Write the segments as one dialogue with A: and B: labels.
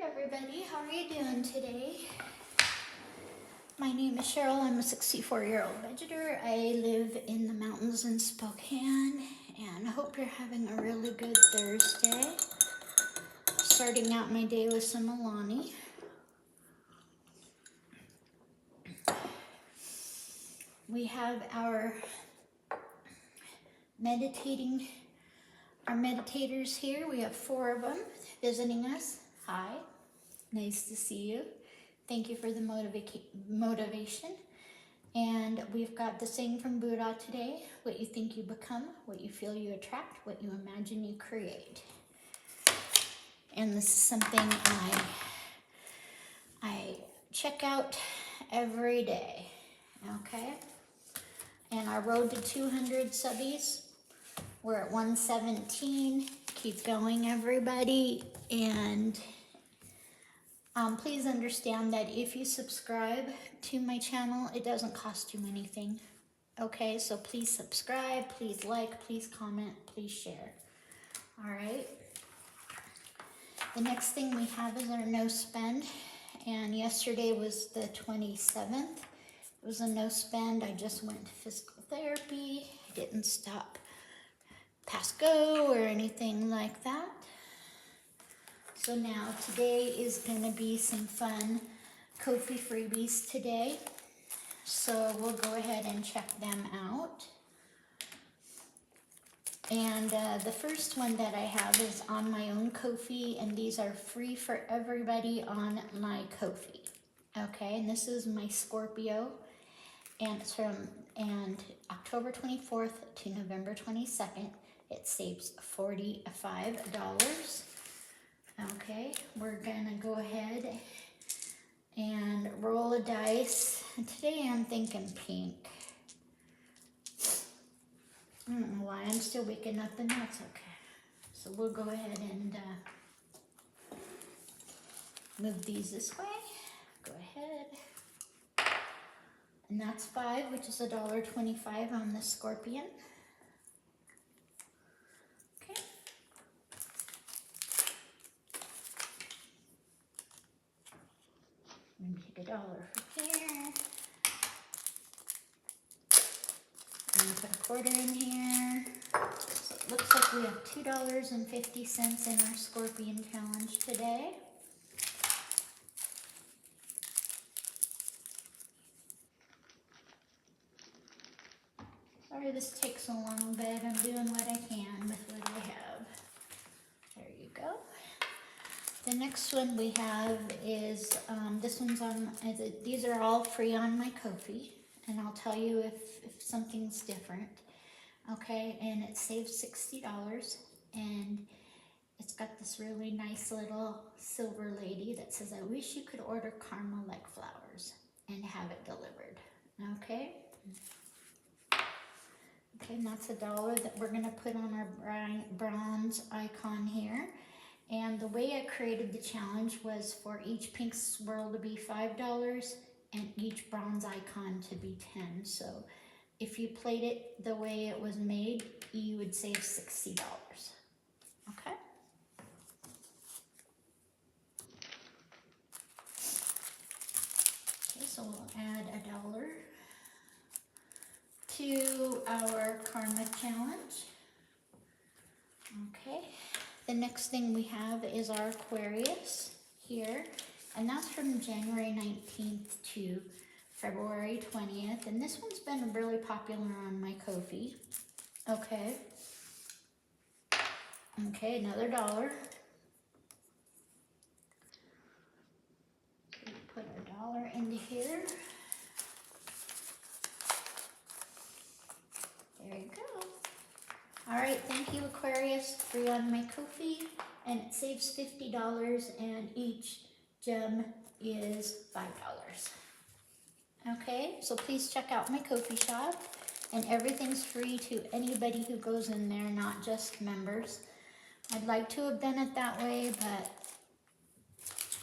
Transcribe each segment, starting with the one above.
A: Everybody, how are you doing today? My name is Cheryl. I'm a 64-year-old vegetar. I live in the mountains in Spokane, and I hope you're having a really good Thursday. Starting out my day with some Alani. We have our meditators here. We have 4 of them visiting us. Hi, nice to see you. Thank you for the motivation. And we've got the saying from Buddha today: what you think you become, what you feel you attract, what you imagine you create. And this is something I check out every day, okay? And our road to 200 subbies, we're at 117. Keep going, everybody. And please understand that if you subscribe to my channel, it doesn't cost you anything. Okay, so please subscribe, please like, please comment, please share. All right. The next thing we have is our no spend. And yesterday was the 27th. It was a no spend. I just went to physical therapy. I didn't stop past go or anything like that. So now today is going to be some fun kofi freebies today. So we'll go ahead and check them out. And the first one that I have is on my own Kofi, and these are free for everybody on my Kofi. Okay, and this is my Scorpio, and it's from October 24th to November 22nd. It saves $45. Okay, we're gonna go ahead and roll a dice. And today I'm thinking pink. I don't know why, I'm still waking up, and that's okay. So we'll go ahead and move these this way. Go ahead. And that's 5, which is $1.25 on the Scorpion. Okay. I'm gonna take $1 for here. And put a quarter in here. So it looks like we have $2.50 in our Scorpion challenge today. Sorry this takes so long, but I'm doing what I can with what I have. There you go. The next one we have is, this one's on, these are all free on my Kofi, and I'll tell you if something's different. Okay, and it saves $60, and it's got this really nice little silver lady that says, I wish you could order caramel like flowers and have it delivered. Okay. Okay, and that's $1 that we're gonna put on our bronze icon here. And the way I created the challenge was for each pink swirl to be $5 and each bronze icon to be 10. So if you played it the way it was made, you would save $60. Okay? Okay, so we'll add $1 to our Karma Challenge. Okay, the next thing we have is our Aquarius here, and that's from January 19th to February 20th, and this one's been really popular on my Kofi. Okay. Okay, another $1. Okay, put $1 into here. There you go. All right, thank you, Aquarius, free on my Kofi, and it saves $50, and each gem is $5. Okay, so please check out my Kofi shop, and everything's free to anybody who goes in there, not just members. I'd like to have done it that way, but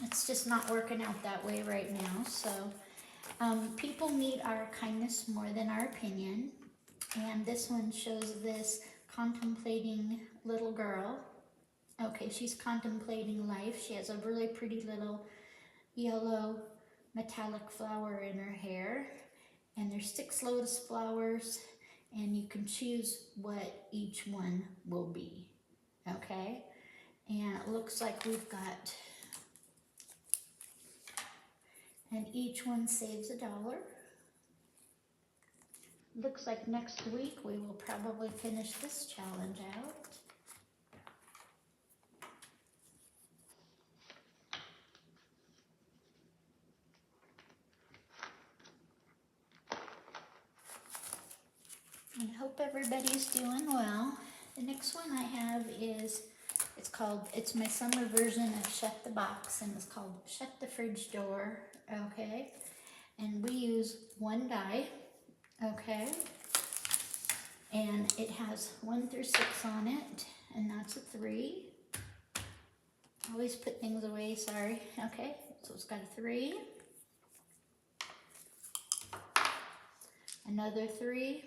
A: it's just not working out that way right now. So people need our kindness more than our opinion, and this one shows this contemplating little girl, Okay, she's contemplating life. She has a really pretty little yellow metallic flower in her hair. And there's 6 lotus flowers, and you can choose what each one will be. Okay? And it looks like we've got, and each one saves $1. Looks like next week we will probably finish this challenge out. I hope everybody's doing well. The next one I have is, it's my summer version of Shut the Box, and it's called Shut the Fridge Door, okay? And we use 1 die, okay? And it has 1 through 6 on it, and that's a 3. I always put things away, sorry, okay? So it's got a 3. Another 3.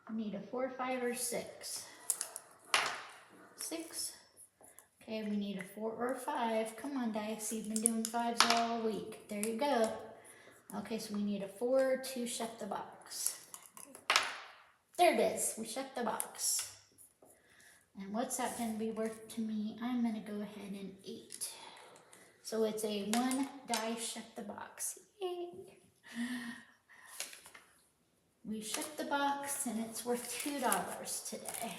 A: I need a 4, 5, or 6. 6. Okay, we need a 4 or 5. Come on, dice. You've been doing 5s all week. There you go. Okay, so we need a 4 to shut the box. There it is. We shut the box. And what's that going to be worth to me? I'm going to go ahead and 8. So it's a 1 die shut the box. Yay! We shut the box, and it's worth $2 today.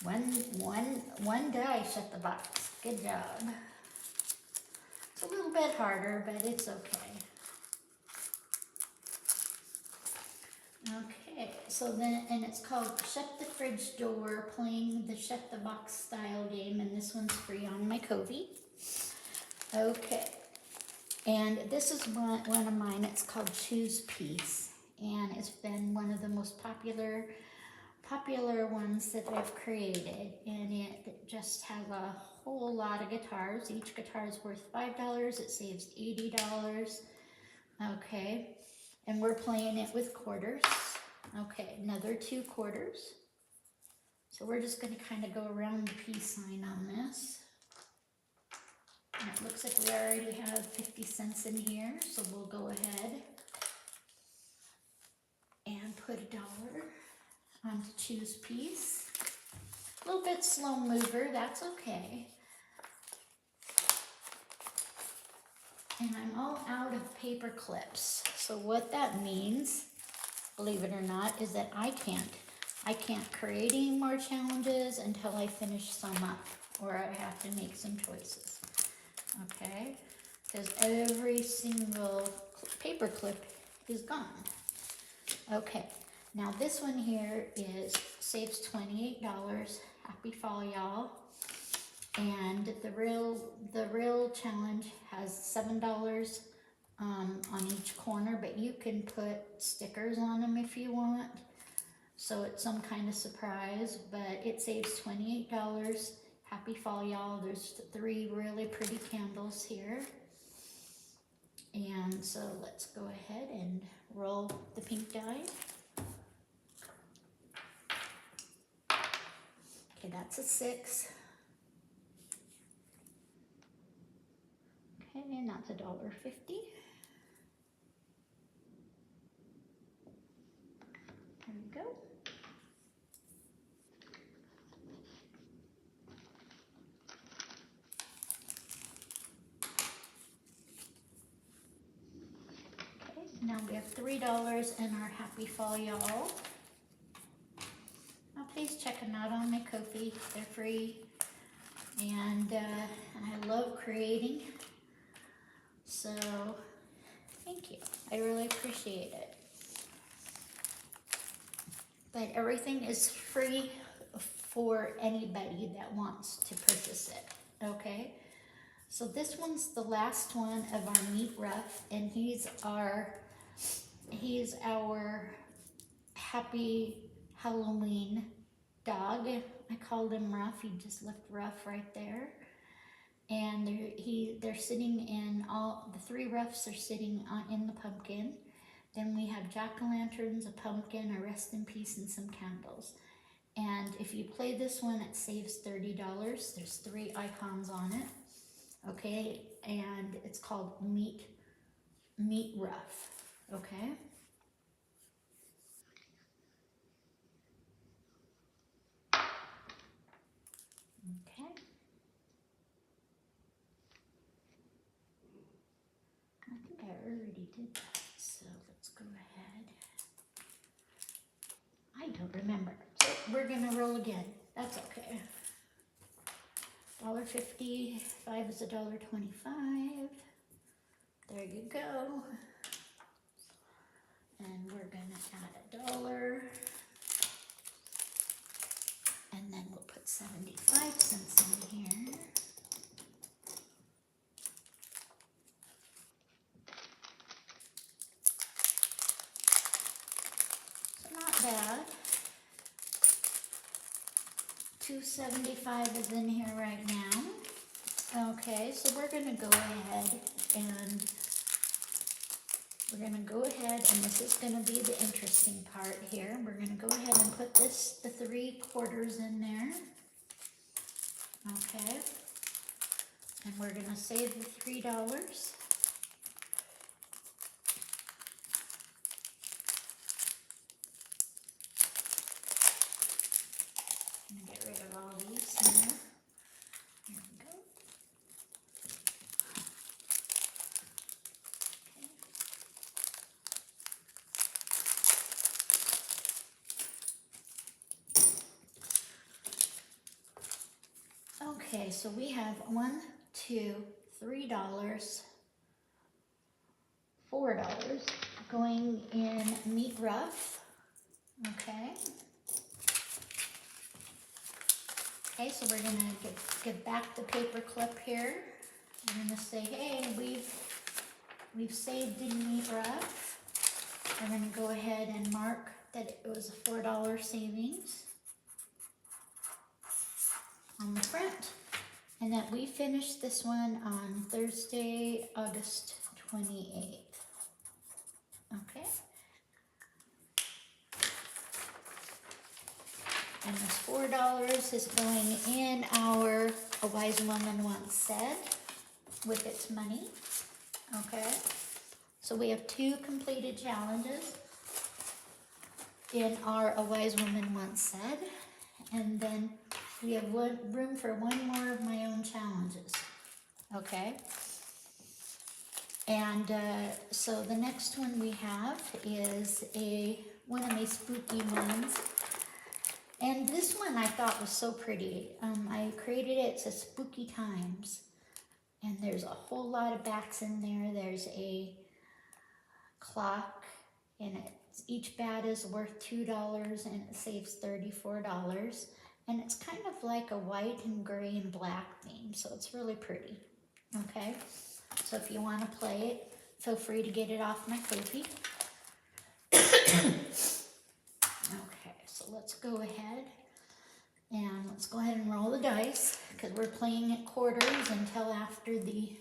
A: One die shut the box. Good job. It's a little bit harder, but it's okay. Okay, so then, and it's called Shut the Fridge Door, playing the Shut the Box style game, and this one's free on my kofi. Okay. And this is one of mine. It's called Choose Peace, and it's been one of the most popular ones that I've created, and it just has a whole lot of guitars. Each guitar is worth $5. It saves $80. Okay, and we're playing it with quarters. Okay, another 2 quarters. So we're just going to kind of go around the peace sign on this. And it looks like we already have 50 cents in here, so we'll go ahead and put $1 on to Choose Peace. A little bit slow mover, that's okay. And I'm all out of paper clips. So what that means, believe it or not, is that I can't create any more challenges until I finish some up, or I have to make some choices. Okay, because every single paper clip is gone. Okay, now this one here saves $28. Happy fall, y'all. And the real challenge has $7 on each corner, but you can put stickers on them if you want. So it's some kind of surprise, but it saves $28. Happy fall, y'all. There's 3 really pretty candles here. And so let's go ahead and roll the pink die. Okay, that's a 6. Okay, and that's $1.50. There we go. Now we have $3 in our Happy Fall, y'all. Now please check them out on my kofi. They're free. And I love creating. So thank you. I really appreciate it. But everything is free for anybody that wants to purchase it. Okay? So this one's the last one of our meat rough, and he's our happy Halloween dog. I called him Rough. He just looked rough right there. And they're sitting in the 3 roughs are sitting in the pumpkin. Then we have jack-o'-lanterns, a pumpkin, a rest in peace, and some candles. And if you play this one, it saves $30. There's 3 icons on it. Okay, and it's called Meet Rough. Okay. Okay. I think I already did that, so let's go ahead. I don't remember, so we're gonna roll again. That's okay. $1.50, 5 is $1.25. There you go. And we're gonna add $1. And then we'll put 75 cents in here. So not bad. $2.75 is in here right now. Okay, so we're gonna go ahead and this is gonna be the interesting part here. We're gonna go ahead and put the 3 quarters in there. Okay. And we're gonna save the $3. I'm gonna get rid of all these here. There we go. Okay, so we have $1, $2, $3, $4 going in Meet Rough. Okay. Okay, so we're gonna give back the paper clip here. We're gonna say, hey, we've saved in Meet Rough. We're gonna go ahead and mark that it was a $4 savings on the front, and that we finished this one on Thursday, August 28th. Okay. And this $4 is going in our A Wise Woman Once Said with its money. Okay. So we have 2 completed challenges in our A Wise Woman Once Said. And then we have room for 1 more of my own challenges. Okay. And so the next one we have is one of my spooky ones. And this one I thought was so pretty. I created it to Spooky Times. And there's a whole lot of bats in there. There's a clock, and each bat is worth $2, and it saves $34. And it's kind of like a white and gray and black theme, so it's really pretty. Okay, so if you want to play it, feel free to get it off my kofi. Okay, so let's go ahead and roll the dice, because we're playing at quarters until after the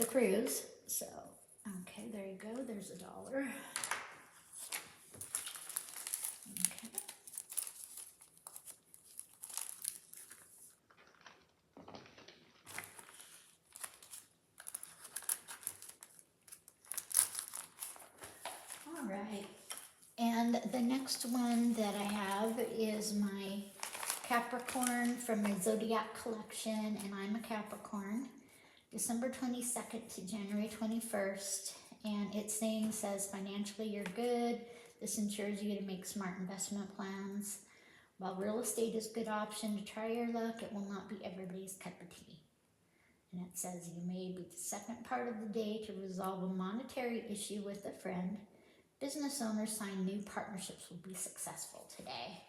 A: cruise. So, okay, there you go. There's $1. Okay. All right. And the next one that I have is my Capricorn from my Zodiac collection, and I'm a Capricorn, December 22nd to January 21st, and its saying says, financially you're good. This ensures you to make smart investment plans. While real estate is a good option to try your luck, it will not be everybody's cup of tea. And it says you may be the second part of the day to resolve a monetary issue with a friend. Business owners sign new partnerships will be successful today.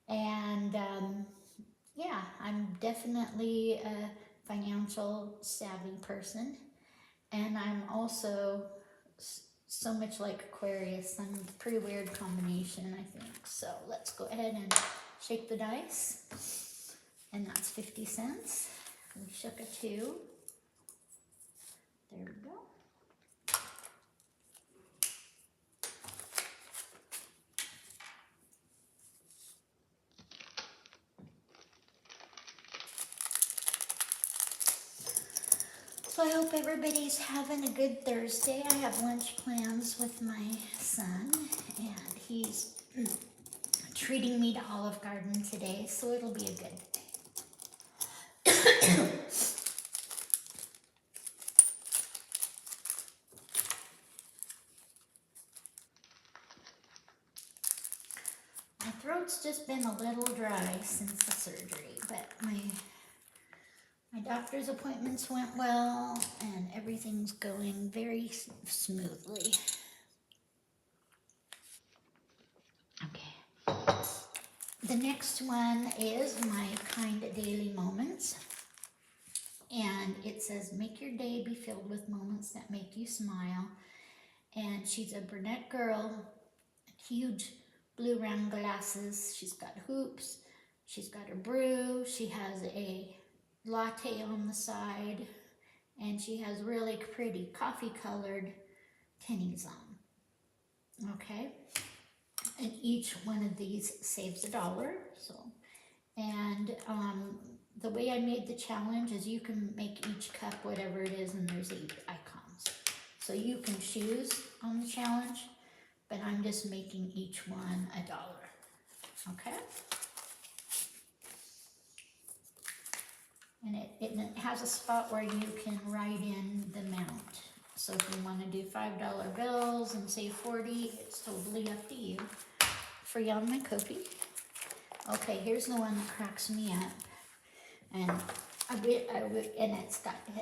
A: And yeah, I'm definitely a financial savvy person. And I'm also so much like Aquarius. I'm a pretty weird combination, I think. So let's go ahead and shake the dice. And that's 50 cents. We shook a 2. There we go. So I hope everybody's having a good Thursday. I have lunch plans with my son, and he's treating me to Olive Garden today, so it'll be a good day. My throat's just been a little dry since the surgery, but my doctor's appointments went well, and everything's going very smoothly. Okay. The next one is my kind of daily moments. And it says, make your day be filled with moments that make you smile. And she's a brunette girl, huge blue round glasses. She's got hoops. She's got her brew. She has a latte on the side. And she has really pretty coffee colored tennies on. Okay. And each one of these saves $1. So, and the way I made the challenge is you can make each cup whatever it is, and there's 8 icons. So you can choose on the challenge, but I'm just making each one $1. Okay? And it has a spot where you can write in the amount. So if you want to do $5 bills and save 40, it's totally up to you. Free on my kofi. Okay, here's the one that cracks me up. And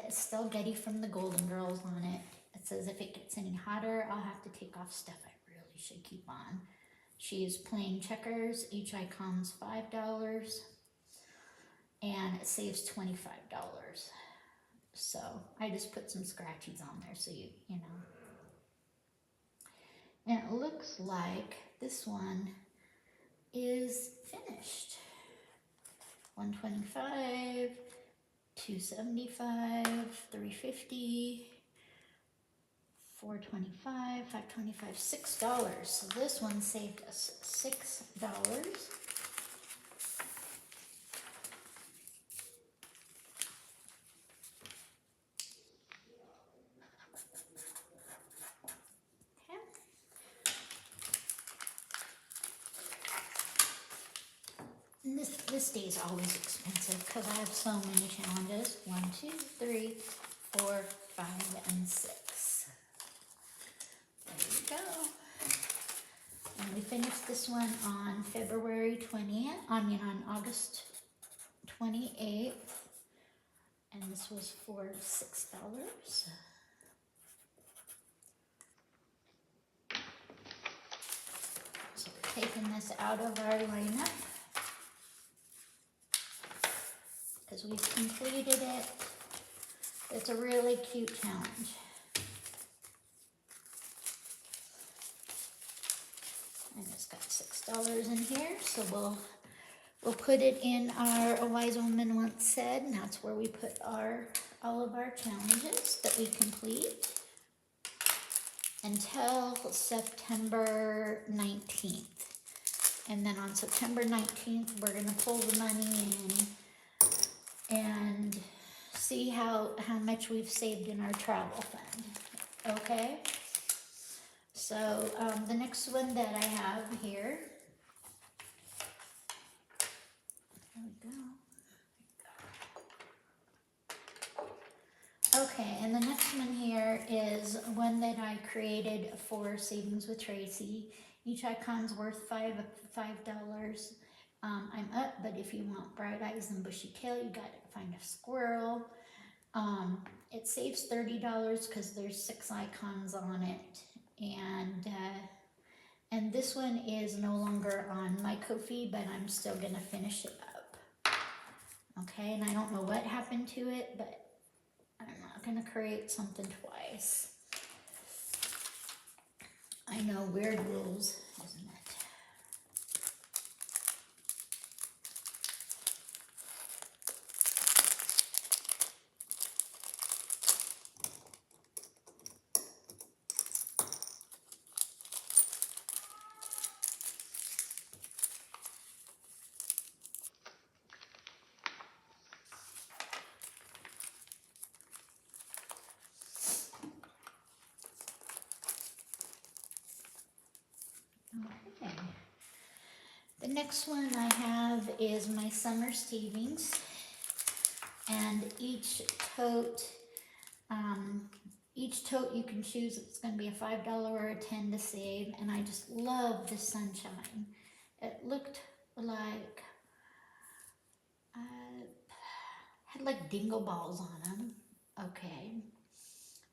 A: it's still Getty from the Golden Girls on it. It says, if it gets any hotter, I'll have to take off stuff I really should keep on. She's playing checkers. Each icon's $5. And it saves $25. So I just put some scratchies on there so you know. And it looks like this one is finished. 125, 275, 350, 425, 525, $6. So this one saved us $6. And this day is always expensive because I have so many challenges. 1, 2, 3, 4, 5, and 6. There we go. And we finished this one on February 20th. On August 28th. And this was for $6. So we're taking this out of our lineup, because we've completed it. It's a really cute challenge. And it's got $6 in here, so we'll put it in our A Wise Woman Once Said, and that's where we put all of our challenges that we complete until September 19th. And then on September 19th, we're gonna pull the money in and see how much we've saved in our travel fund, okay? So the next one that I have here, there we go. Okay, and the next one here is one that I created for Savings with Tracy. Each icon's worth $5. I'm up, but if you want bright eyes and bushy tail, you gotta find a squirrel. It saves $30 because there's 6 icons on it, and this one is no longer on my Kofi, but I'm still gonna finish it up. Okay, and I don't know what happened to it, but I'm not gonna create something twice. I know, weird rules, isn't it? Okay. The next one I have is my summer savings, and each tote you can choose. It's going to be a $5 or a 10 to save, and I just love the sunshine. It looked like had like dingle balls on them. Okay,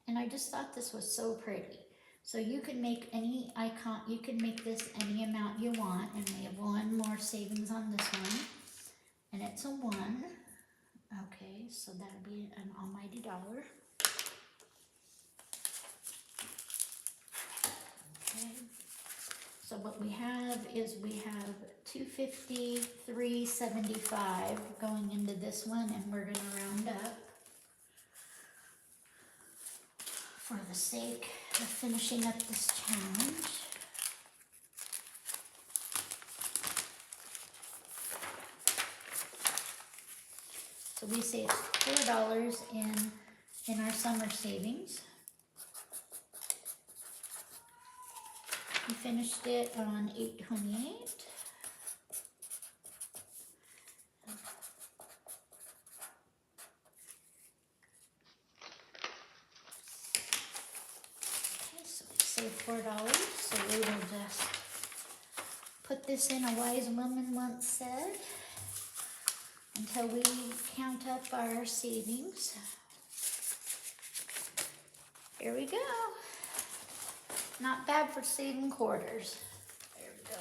A: and I just thought this was so pretty. So you can make any icon, you can make this any amount you want, and we have one more savings on this one, and it's a 1. Okay, so that'll be an almighty dollar. Okay, so what we have is we have $2.50, $3.75 going into this one, and we're gonna round up for the sake of finishing up this challenge. So we saved $4 in our summer savings. We finished it on 8/28. Okay, so we saved $4. So we will just put this in, a wise woman once said, until we count up our savings. Here we go. Not bad for saving quarters. There we go.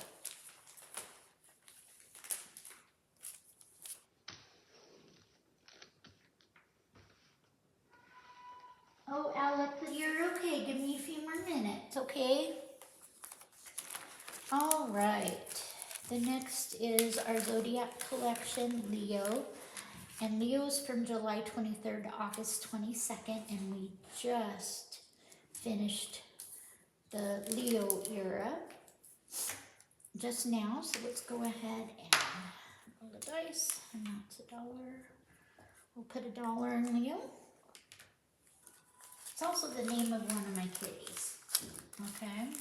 A: Oh, Alex, you're okay. Give me a few more minutes, okay? All right. The next is our Zodiac collection, Leo. And Leo's from July 23rd to August 22nd, and we just finished the Leo era just now. So let's go ahead and roll the dice, and that's $1. We'll put $1 in Leo. It's also the name of one of my kitties. Okay.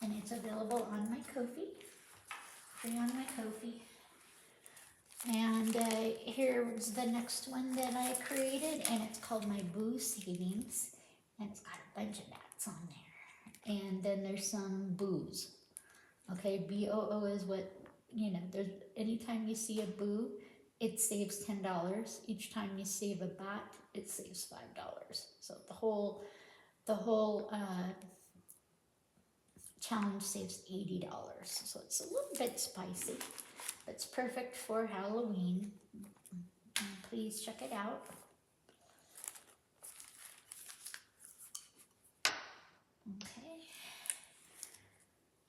A: And it's available on my Kofi, free on my Kofi. And here's the next one that I created, and it's called my Boo Savings, and it's got a bunch of bats on there. And then there's some boos. Okay, BOO is what, you know, there's anytime you see a boo, it saves $10. Each time you save a bat, it saves $5. So the whole challenge saves $80. So it's a little bit spicy. It's perfect for Halloween. Please check it out. Okay.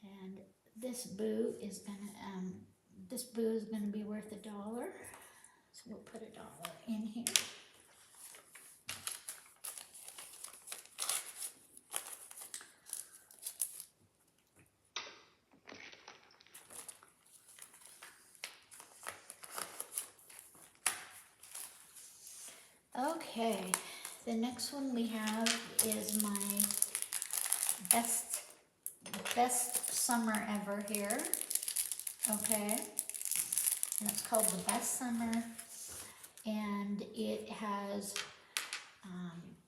A: And this boo is gonna be worth $1. So we'll put $1 in here. Okay, the next one we have is my best summer ever here. Okay, and it's called the Best Summer, and it has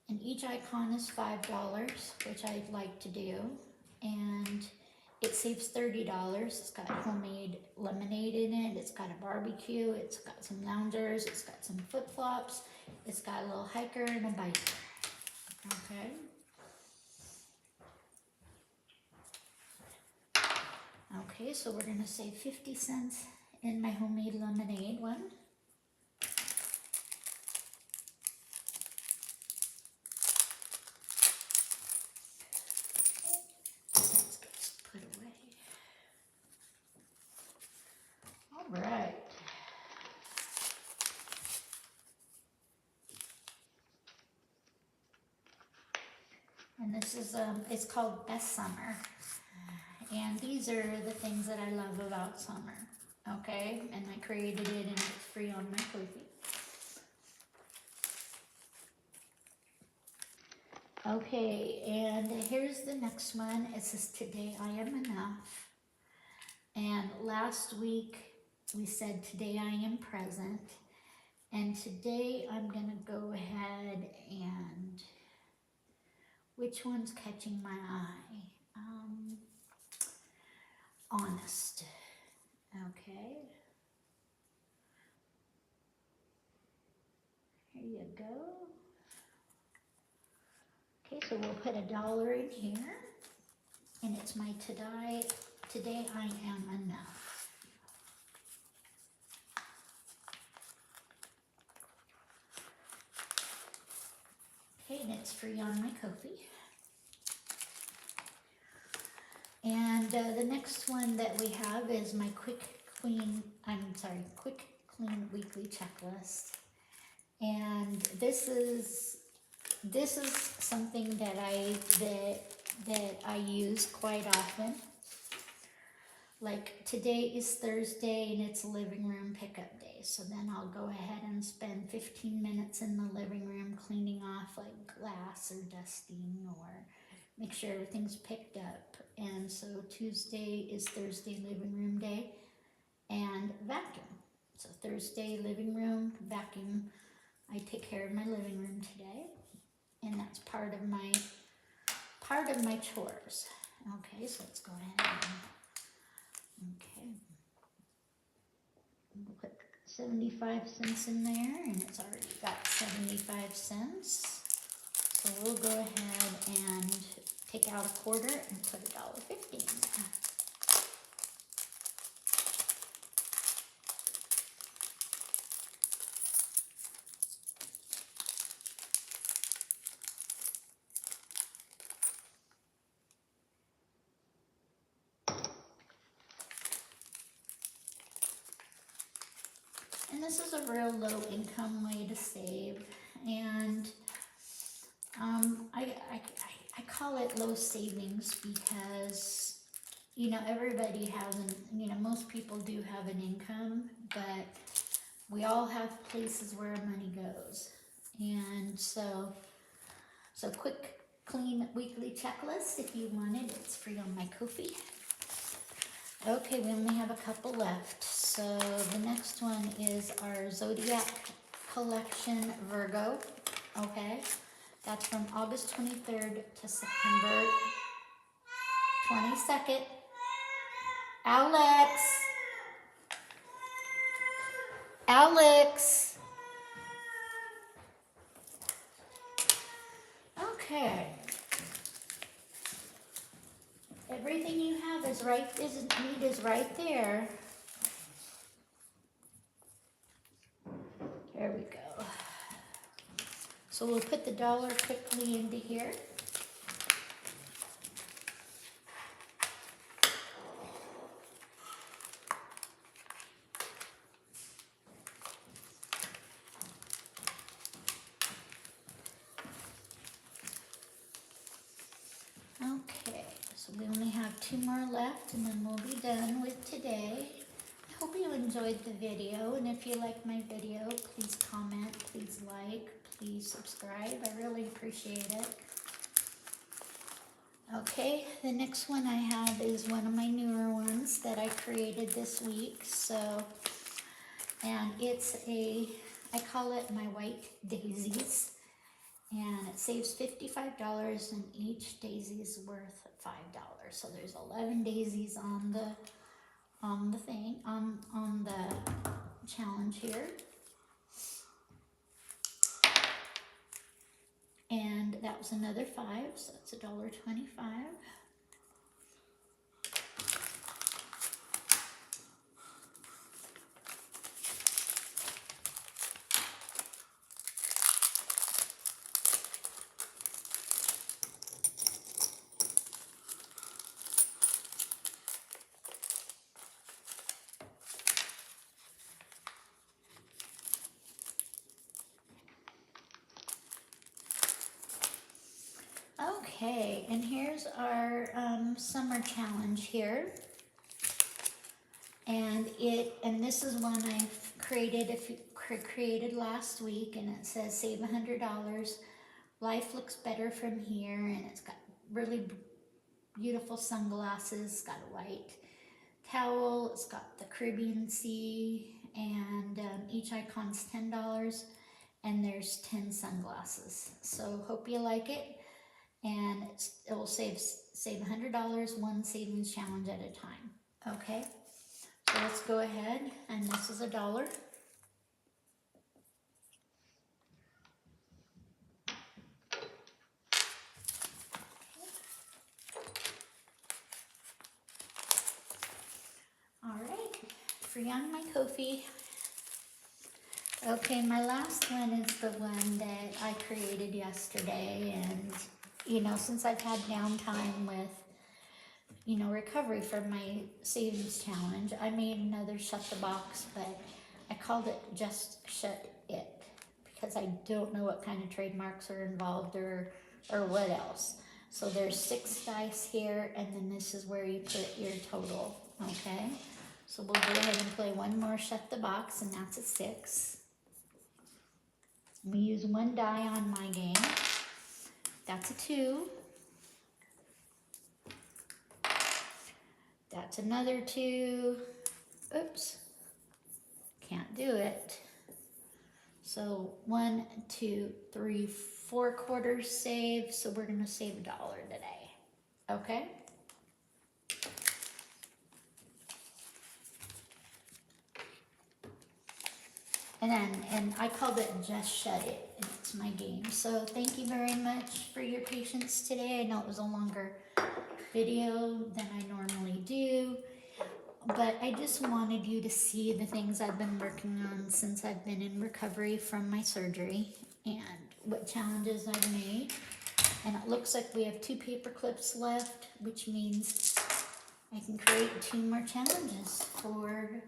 A: and each icon is $5, which I'd like to do, and it saves $30. It's got homemade lemonade in it. It's got a barbecue. It's got some loungers. It's got some flip-flops. It's got a little hiker and a biker. Okay. Okay, so we're gonna save 50 cents in my homemade lemonade one. Let's get this put away. All right. And this is, it's called Best Summer. And these are the things that I love about summer. Okay, and I created it and it's free on my kofi. Okay, and here's the next one. It says, today I am enough. And last week we said, today I am present. And today I'm gonna go ahead and, which one's catching my eye? Honest. Okay. Here you go. Okay, so we'll put $1 in here. And it's my today I am enough. Okay, and it's free on my kofi. And the next one that we have is my quick clean weekly checklist. And this is something that I use quite often. Like today is Thursday and it's living room pickup day. So then I'll go ahead and spend 15 minutes in the living room cleaning off like glass or dusting or make sure everything's picked up. And so Tuesday is Thursday living room day and vacuum. So Thursday living room, vacuum. I take care of my living room today. And that's part of my chores. Okay, so let's go ahead and, okay. We'll put 75 cents in there and it's already got 75 cents. So we'll go ahead and take out a quarter and put $1.50 in there. And this is a real low income way to save. And I call it low savings because, you know, everybody has most people do have an income, but we all have places where money goes. And so quick, clean weekly checklist. If you want it, it's free on my kofi. Okay, we only have a couple left. So the next one is our Zodiac Collection Virgo. Okay, that's from August 23rd to September 22nd. Alex. Okay. Everything you have is right there. There we go. So we'll put the $1 quickly into here. Okay, so we only have 2 more left and then we'll be done with today. I hope you enjoyed the video, and if you like my video, please comment, please like, please subscribe. I really appreciate it. Okay, the next one I have is one of my newer ones that I created this week. And it's I call it my white daisies. And it saves $55 and each daisy is worth $5. So there's 11 daisies on the challenge here. And that was another 5, so that's $1.25. Okay, and here's our summer challenge here. And this is one I created last week, and it says save $100. Life looks better from here, and it's got really beautiful sunglasses. It's got a white towel. It's got the Caribbean Sea, and each icon's $10, and there's 10 sunglasses. So hope you like it, and it will save $100, one savings challenge at a time. Okay, so let's go ahead, and this is $1. All right, free on my kofi. Okay, my last one is the one that I created yesterday, and you know, since I've had downtime with, you know, recovery from my savings challenge, I made another Shut the Box, but I called it Just Shut It because I don't know what kind of trademarks are involved or what else. So there's 6 dice here, and then this is where you put your total, okay? So we'll go ahead and play one more Shut the Box, and that's a 6. We use 1 die on my game. That's a 2. That's another 2. Oops. Can't do it. So 1, 2, 3, 4 quarters save. So we're going to save $1 today. Okay? And I called it Just Shut It, and it's my game. So thank you very much for your patience today. I know it was a longer video than I normally do, but I just wanted you to see the things I've been working on since I've been in recovery from my surgery and what challenges I've made. And it looks like we have 2 paper clips left, which means I can create 2 more challenges for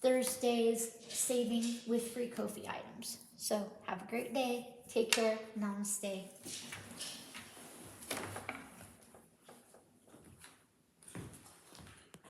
A: Thursday's saving with free kofi items. So have a great day. Take care. Namaste.